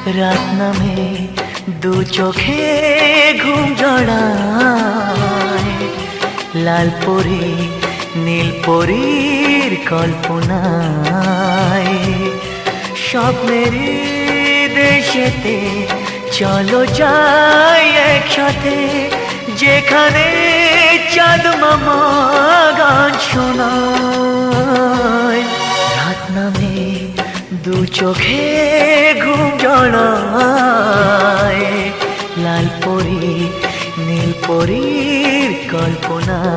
রাত নামে দু চোখে ঘুম জড়ায়, লাল পরি নীল পরীর কল্পনায়। স্বপ্নের দেশেতে চলো যাই একসাথে, যেখানে চাঁদ মামা গান শোনায়। রাত নামে দু চোখে ঘুম জড়ায়, লাল পরি নীল পরীর কল্পনায়।